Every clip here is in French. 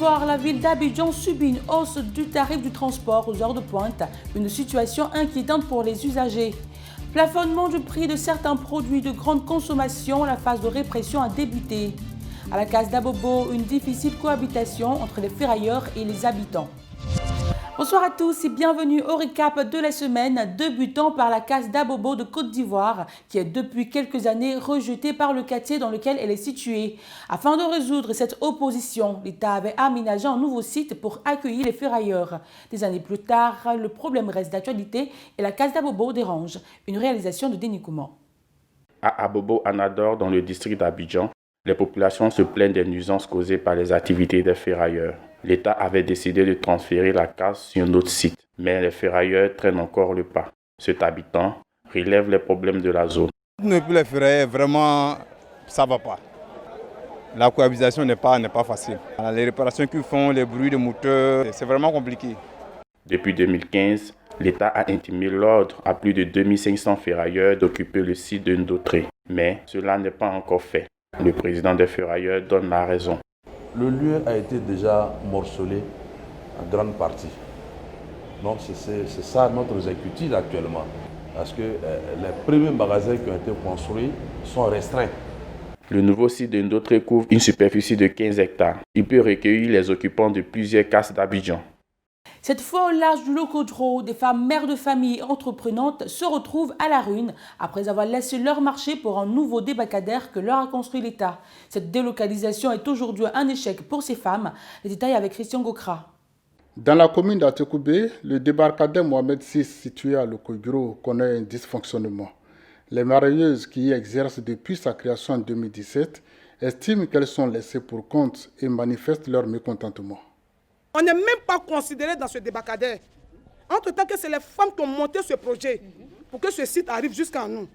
d'Ivoire, la ville d'Abidjan subit une hausse du tarif du transport aux heures de pointe, une situation inquiétante pour les usagers. Plafonnement du prix de certains produits de grande consommation, la phase de répression a débuté. À la case d'Abobo, une difficile cohabitation entre les ferrailleurs et les habitants. Bonsoir à tous et bienvenue au récap de la semaine, débutant par la case d'Abobo de Côte d'Ivoire, qui est depuis quelques années rejetée par le quartier dans lequel elle est située. Afin de résoudre cette opposition, l'État avait aménagé un nouveau site pour accueillir les ferrailleurs. Des années plus tard, le problème reste d'actualité et la case d'Abobo dérange. Une réalisation de Denis Kouman. À Abobo Anador, dans le district d'Abidjan, les populations se plaignent des nuisances causées par les activités des ferrailleurs. L'État avait décidé de transférer la case sur un autre site, mais les ferrailleurs traînent encore le pas. Cet habitant relève les problèmes de la zone. Depuis les ferrailleurs, vraiment, ça ne va pas. La cohabitation n'est pas facile. Les réparations qu'ils font, les bruits de moteurs, c'est vraiment compliqué. Depuis 2015, l'État a intimé l'ordre à plus de 2500 ferrailleurs d'occuper le site de Ndotré. Mais cela n'est pas encore fait. Le président des ferrailleurs donne la raison. Le lieu a été déjà morcelé en grande partie. Donc c'est ça notre inquiétude actuellement. Parce que les premiers magasins qui ont été construits sont restreints. Le nouveau site de Ndotré couvre une superficie de 15 hectares. Il peut recueillir les occupants de plusieurs cases d'Abidjan. Cette fois au large du Locodro, des femmes mères de famille entreprenantes se retrouvent à la ruine après avoir laissé leur marché pour un nouveau débarcadère que leur a construit l'État. Cette délocalisation est aujourd'hui un échec pour ces femmes. Les détails avec Christian Gokra. Dans la commune d'Atekoubé, le débarcadère Mohamed VI situé à Locodro connaît un dysfonctionnement. Les marailleuses qui y exercent depuis sa création en 2017 estiment qu'elles sont laissées pour compte et manifestent leur mécontentement. On n'est même pas considéré dans ce débarcadère. Entre-temps que c'est les femmes qui ont monté ce projet pour que ce site arrive jusqu'à nous.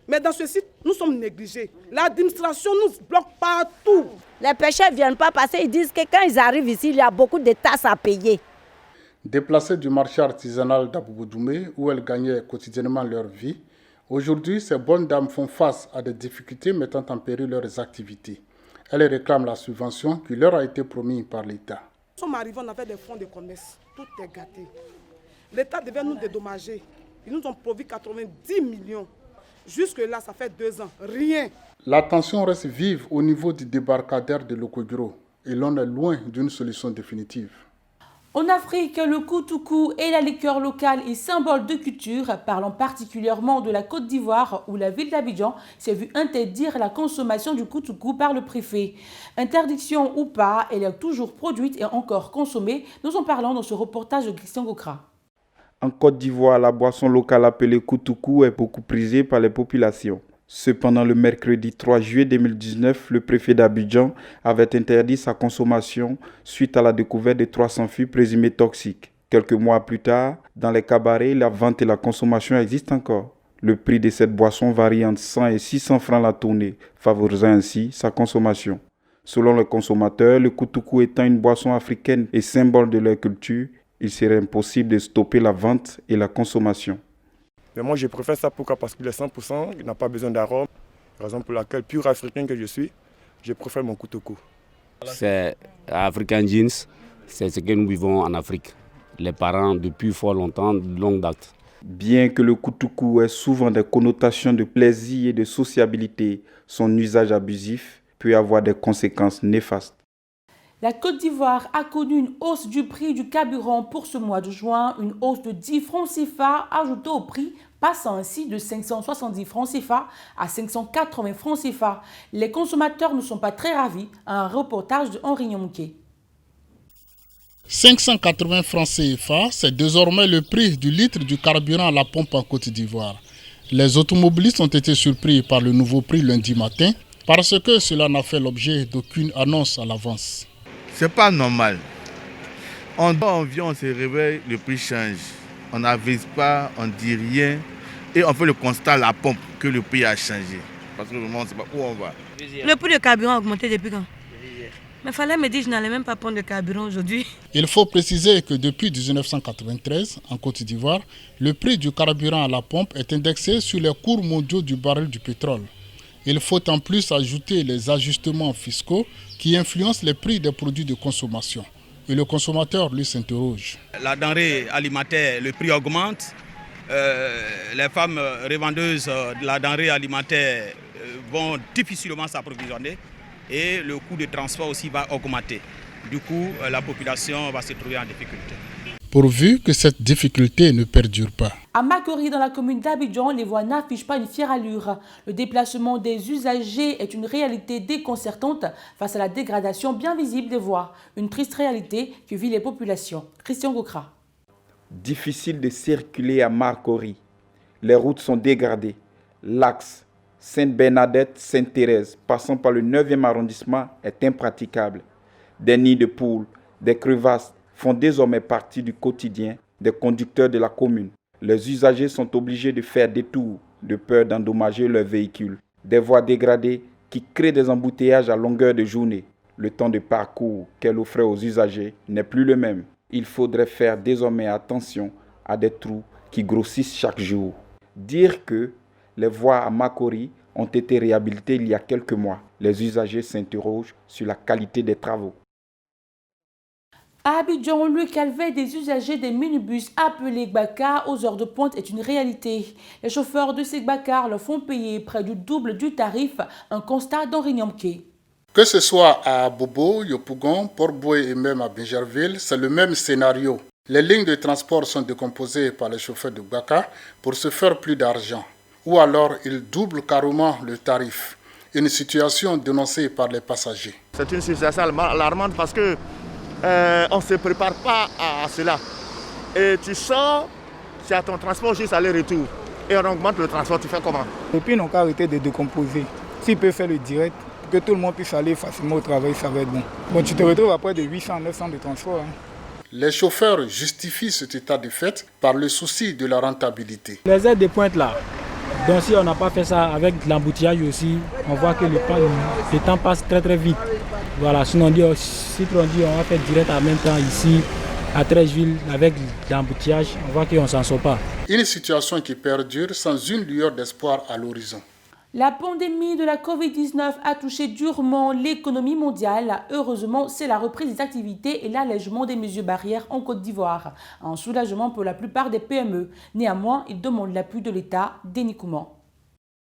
Mais dans ce site, nous sommes négligés. L'administration nous bloque partout. Les pêcheurs ne viennent pas passer. Ils disent que quand ils arrivent ici, il y a beaucoup de tasses à payer. Déplacées du marché artisanal d'Abouboudjoumé, où elles gagnaient quotidiennement leur vie, aujourd'hui, ces bonnes dames font face à des difficultés mettant en péril leurs activités. Elles réclament la subvention qui leur a été promise par l'État. Nous sommes arrivés, on avait des fonds de commerce. Tout est gâté. L'État devait nous dédommager. Ils nous ont promis 90 millions. Jusque-là, ça fait 2 ans. Rien. La tension reste vive au niveau du débarcadère de Locodro et l'on est loin d'une solution définitive. En Afrique, le koutoukou est la liqueur locale et symbole de culture, parlant particulièrement de la Côte d'Ivoire où la ville d'Abidjan s'est vue interdire la consommation du koutoukou par le préfet. Interdiction ou pas, elle est toujours produite et encore consommée. Nous en parlons dans ce reportage de Christian Gokra. En Côte d'Ivoire, la boisson locale appelée koutoukou est beaucoup prisée par les populations. Cependant, le mercredi 3 juillet 2019, le préfet d'Abidjan avait interdit sa consommation suite à la découverte de 300 fûts présumés toxiques. Quelques mois plus tard, dans les cabarets, la vente et la consommation existent encore. Le prix de cette boisson varie entre 100 et 600 francs la tournée, favorisant ainsi sa consommation. Selon les consommateurs, le koutoukou étant une boisson africaine et symbole de leur culture, il serait impossible de stopper la vente et la consommation. Mais moi, je préfère ça pourquoi? Parce qu'il est 100%, il n'a pas besoin d'arôme. Raison pour laquelle, pur africain que je suis, je préfère mon koutoukou. C'est African Jeans, c'est ce que nous vivons en Afrique. Les parents, depuis fort longtemps, de longue date. Bien que le koutoukou ait souvent des connotations de plaisir et de sociabilité, son usage abusif peut avoir des conséquences néfastes. La Côte d'Ivoire a connu une hausse du prix du carburant pour ce mois de juin, une hausse de 10 francs CFA ajoutée au prix, passant ainsi de 570 francs CFA à 580 francs CFA. Les consommateurs ne sont pas très ravis. Un reportage de Henri Nyonké. 580 francs CFA, c'est désormais le prix du litre du carburant à la pompe en Côte d'Ivoire. Les automobilistes ont été surpris par le nouveau prix lundi matin parce que cela n'a fait l'objet d'aucune annonce à l'avance. C'est pas normal. On dort, on vient, on se réveille, le prix change. On n'avise pas, on ne dit rien. Et on fait le constat à la pompe que le prix a changé. Parce que le moment, on ne sait pas où on va. Le prix de carburant a augmenté depuis quand? Mais il fallait me dire que je n'allais même pas prendre de carburant aujourd'hui. Il faut préciser que depuis 1993, en Côte d'Ivoire, le prix du carburant à la pompe est indexé sur les cours mondiaux du baril du pétrole. Il faut en plus ajouter les ajustements fiscaux qui influencent les prix des produits de consommation. Et le consommateur, lui, s'interroge. La denrée alimentaire, le prix augmente. Les femmes revendeuses de la denrée alimentaire vont difficilement s'approvisionner et le coût de transport aussi va augmenter. Du coup, la population va se trouver en difficulté. Pourvu que cette difficulté ne perdure pas. À Makori, dans la commune d'Abidjan, les voies n'affichent pas une fière allure. Le déplacement des usagers est une réalité déconcertante face à la dégradation bien visible des voies. Une triste réalité que vivent les populations. Christian Gokra. Difficile de circuler à Makori. Les routes sont dégradées. L'axe Sainte-Bernadette-Sainte-Thérèse, passant par le 9e arrondissement, est impraticable. Des nids de poules, des crevasses font désormais partie du quotidien des conducteurs de la commune. Les usagers sont obligés de faire des tours de peur d'endommager leurs véhicules. Des voies dégradées qui créent des embouteillages à longueur de journée. Le temps de parcours qu'elle offrait aux usagers n'est plus le même. Il faudrait faire désormais attention à des trous qui grossissent chaque jour. Dire que les voies à Makori ont été réhabilitées il y a quelques mois. Les usagers s'interrogent sur la qualité des travaux. À Abidjan, le calvaire des usagers des minibus appelés Gbakar aux heures de pointe est une réalité. Les chauffeurs de ces Gbakar leur font payer près du double du tarif, un constat d'Henri Nyamke. Que ce soit à Bobo, Yopougon, Port-Boué et même à Bingerville, c'est le même scénario. Les lignes de transport sont décomposées par les chauffeurs de Gbakar pour se faire plus d'argent. Ou alors ils doublent carrément le tarif. Une situation dénoncée par les passagers. C'est une situation alarmante parce que on ne se prépare pas à cela. Et tu sors, tu as ton transport juste aller-retour. Et on augmente le transport, tu fais comment? Et puis ils n'ont qu'à arrêter de décomposer. S'ils peuvent faire le direct, que tout le monde puisse aller facilement au travail, ça va être bon. Bon, tu te retrouves après de 800-900 de transport. Les chauffeurs justifient cet état de fait par le souci de la rentabilité. Les aides de pointe là, donc si on n'a pas fait ça avec l'embouteillage aussi, on voit que le temps passe très très vite. Voilà, sinon on va faire direct en même temps ici à Treichville avec l'embouteillage, on voit qu'on ne s'en sort pas. Une situation qui perdure sans une lueur d'espoir à l'horizon. La pandémie de la Covid-19 a touché durement l'économie mondiale. Heureusement, c'est la reprise des activités et l'allègement des mesures barrières en Côte d'Ivoire. Un soulagement pour la plupart des PME. Néanmoins, ils demandent l'appui de l'État. Denis Kouman.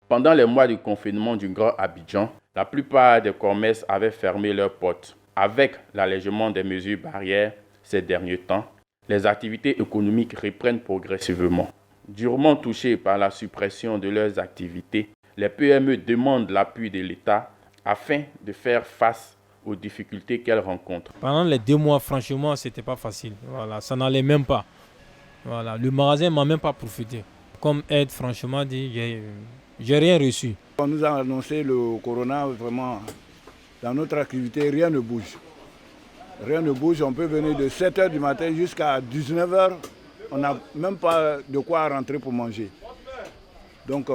Pendant les mois de confinement du Grand Abidjan, la plupart des commerces avaient fermé leurs portes. Avec l'allègement des mesures barrières ces derniers temps, les activités économiques reprennent progressivement. Durement touchées par la suppression de leurs activités, les PME demandent l'appui de l'État afin de faire face aux difficultés qu'elles rencontrent. Pendant les 2 mois, franchement, ce n'était pas facile. Voilà, ça n'allait même pas. Voilà, le magasin ne m'a même pas profité. Comme aide, franchement, j'ai rien reçu. On nous a annoncé le corona, vraiment, dans notre activité, rien ne bouge. Rien ne bouge, on peut venir de 7h du matin jusqu'à 19h. On n'a même pas de quoi rentrer pour manger. Donc,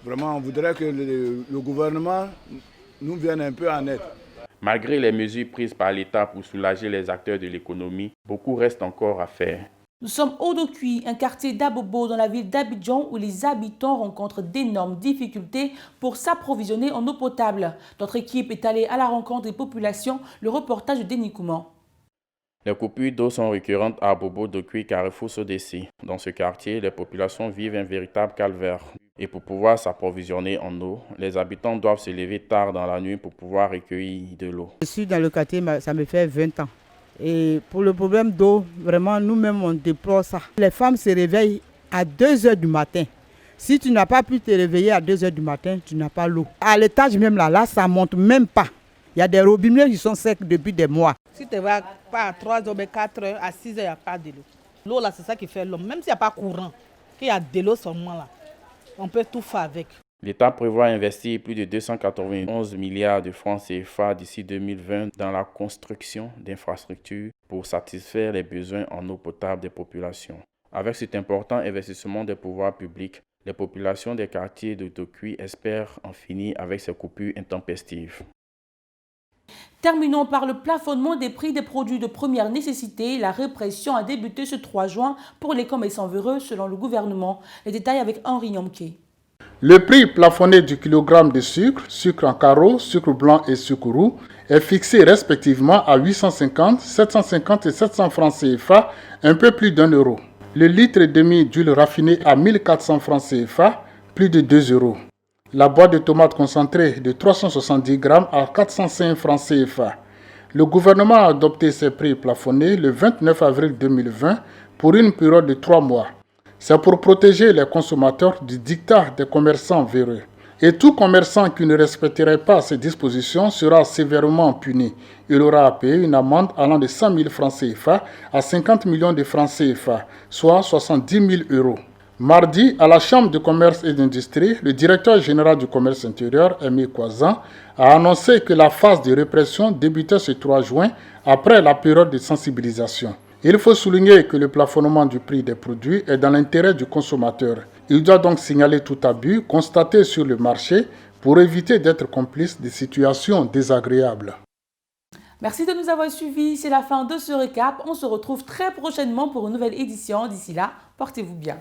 vraiment, on voudrait que le gouvernement nous vienne un peu en aide. Malgré les mesures prises par l'État pour soulager les acteurs de l'économie, beaucoup reste encore à faire. Nous sommes au Dokui, un quartier d'Abobo dans la ville d'Abidjan où les habitants rencontrent d'énormes difficultés pour s'approvisionner en eau potable. Notre équipe est allée à la rencontre des populations. Le reportage de Denis Kouman. Les coupures d'eau sont récurrentes à Abobo, Dokui, Carrefour, Sodessi. Dans ce quartier, les populations vivent un véritable calvaire. Et pour pouvoir s'approvisionner en eau, les habitants doivent se lever tard dans la nuit pour pouvoir recueillir de l'eau. Je suis dans le quartier, ça me fait 20 ans. Et pour le problème d'eau, vraiment, nous-mêmes, on déplore ça. Les femmes se réveillent à 2h du matin. Si tu n'as pas pu te réveiller à 2h du matin, tu n'as pas l'eau. À l'étage même là, ça ne monte même pas. Il y a des robinets qui sont secs depuis des mois. Si tu ne vas pas à 3h, 4h, à 6h, il n'y a pas de l'eau. L'eau là, c'est ça qui fait l'homme. Même s'il n'y a pas courant, qu'il y a de l'eau seulement là, on peut tout faire avec. L'État prévoit investir plus de 291 milliards de francs CFA d'ici 2020 dans la construction d'infrastructures pour satisfaire les besoins en eau potable des populations. Avec cet important investissement des pouvoirs publics, les populations des quartiers de Dokui espèrent en finir avec ces coupures intempestives. Terminons par le plafonnement des prix des produits de première nécessité. La répression a débuté ce 3 juin pour les commerçants véreux selon le gouvernement. Les détails avec Henri Nyamke. Le prix plafonné du kilogramme de sucre, sucre en carreau, sucre blanc et sucre roux est fixé respectivement à 850, 750 et 700 francs CFA, un peu plus d'1 euro. Le litre et demi d'huile raffinée à 1400 francs CFA, plus de 2 euros. La boîte de tomates concentrée de 370 grammes à 405 francs CFA. Le gouvernement a adopté ces prix plafonnés le 29 avril 2020 pour une période de 3 mois. C'est pour protéger les consommateurs du diktat des commerçants véreux. Et tout commerçant qui ne respecterait pas ces dispositions sera sévèrement puni. Il aura à payer une amende allant de 100 000 francs CFA à 50 millions de francs CFA, soit 70 000 euros. Mardi, à la Chambre de commerce et d'industrie, le directeur général du commerce intérieur, Aimé Kwazan, a annoncé que la phase de répression débutait ce 3 juin après la période de sensibilisation. Il faut souligner que le plafonnement du prix des produits est dans l'intérêt du consommateur. Il doit donc signaler tout abus constaté sur le marché pour éviter d'être complice de situations désagréables. Merci de nous avoir suivis. C'est la fin de ce récap. On se retrouve très prochainement pour une nouvelle édition. D'ici là, portez-vous bien.